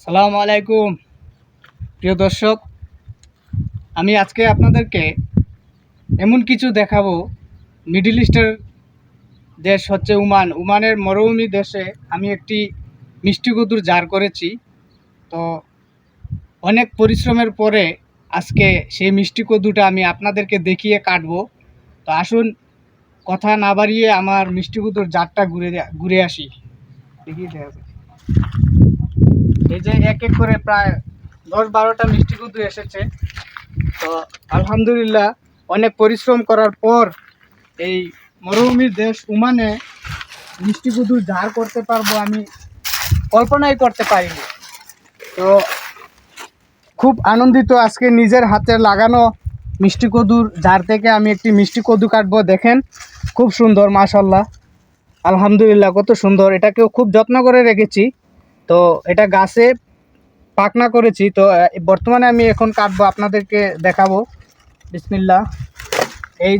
সালামু আলাইকুম প্রিয় দর্শক, আমি আজকে আপনাদেরকে এমন কিছু দেখাবো। মিডল ইস্টের দেশ হচ্ছে ওমানের মরুভূমি দেশে আমি একটি মিষ্টি কদুর জার করেছি। তো অনেক পরিশ্রমের পরে আজকে সেই মিষ্টি কদুটা আমি আপনাদেরকে দেখিয়ে কাটবো। তো আসুন কথা না বাড়িয়ে আমার মিষ্টি কদুর জারটা ঘুরে আসি। দেখিয়ে দেওয়া যায়। এই যে এক এক করে প্রায় 10-12টা মিষ্টি কদু এসেছে। তো আলহামদুলিল্লাহ অনেক পরিশ্রম করার পর এই মরুভূমির দেশ ওমানে মিষ্টি কদু জার করতে পারবো আমি কল্পনাই করতে পারিনি। তো খুব আনন্দিত, আজকে নিজের হাতে লাগানো মিষ্টি কদুর জার থেকে আমি একটি মিষ্টি কদু কাটবো। দেখেন খুব সুন্দর, মাশাল্লাহ, আলহামদুলিল্লাহ, কত সুন্দর। এটাকেও খুব যত্ন করে রেখেছি। তো এটা গাছে পাকনা করেছি। তো বর্তমানে আমি এখন কাটবো, আপনাদেরকে দেখাবো। বিসমিল্লাহ। এই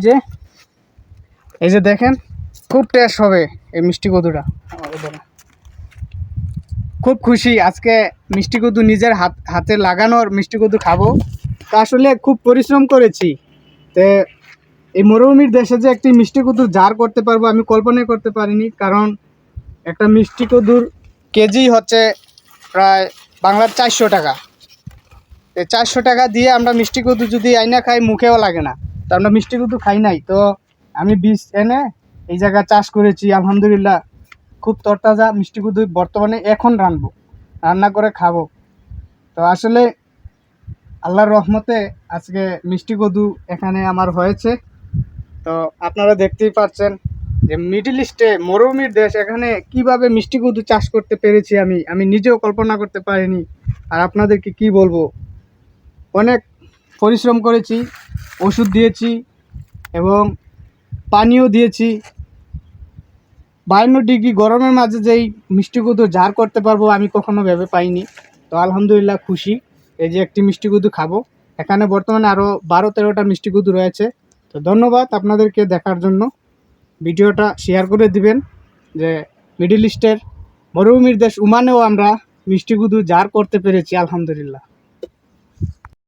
যে দেখেন, খুব টেস্ট হবে এই মিষ্টি কদুটা। খুব খুশি আজকে মিষ্টি কদু নিজের হাতে লাগানোর মিষ্টি কদু খাবো। তো আসলে খুব পরিশ্রম করেছি। তো এই মরুভূমির দেশে যে একটি মিষ্টি কদুর জার করতে পারবো আমি কল্পনাই করতে পারিনি। কারণ একটা মিষ্টি কদুর কেজি হচ্ছে প্রায় বাংলার 400 টাকা। এই 400 টাকা দিয়ে আমরা মিষ্টি কদু যদি আইনা খাই, মুখেও লাগে না। তো আমরা মিষ্টি কদু খাই নাই। তো আমি বীজ এনে এই জায়গায় চাষ করেছি। আলহামদুলিল্লাহ খুব তরতাজা মিষ্টি কদু বর্তমানে এখন রান্না করে খাবো। তো আসলে আল্লাহর রহমতে আজকে মিষ্টি কদু এখানে আমার হয়েছে। তো আপনারা দেখতেই পাচ্ছেন যে মিডল ইস্টে মরুভূমির দেশ, এখানে কিভাবে মিষ্টি কদু চাষ করতে পেরেছি আমি নিজেও কল্পনা করতে পারিনি। আর আপনাদেরকে কি বলবো, অনেক পরিশ্রম করেছি, ওষুধ দিয়েছি এবং পানিও দিয়েছি। 52 ডিগ্রি গরমের মাঝে যেই মিষ্টি কদু জার করতে পারবো আমি কখনো ভেবে পাইনি। তো আলহামদুলিল্লাহ খুশি। এই যে একটি মিষ্টি কদু খাবো। এখানে বর্তমানে আরও 12-13টা মিষ্টি কদু রয়েছে। তো ধন্যবাদ আপনাদেরকে দেখার জন্য। ভিডিওটা শেয়ার করে দিবেন যে মিডল ইস্টের মরুভূমির দেশ ওমানেও আমরা মিষ্টি কদু জার করতে পেরেছি, আলহামদুলিল্লাহ।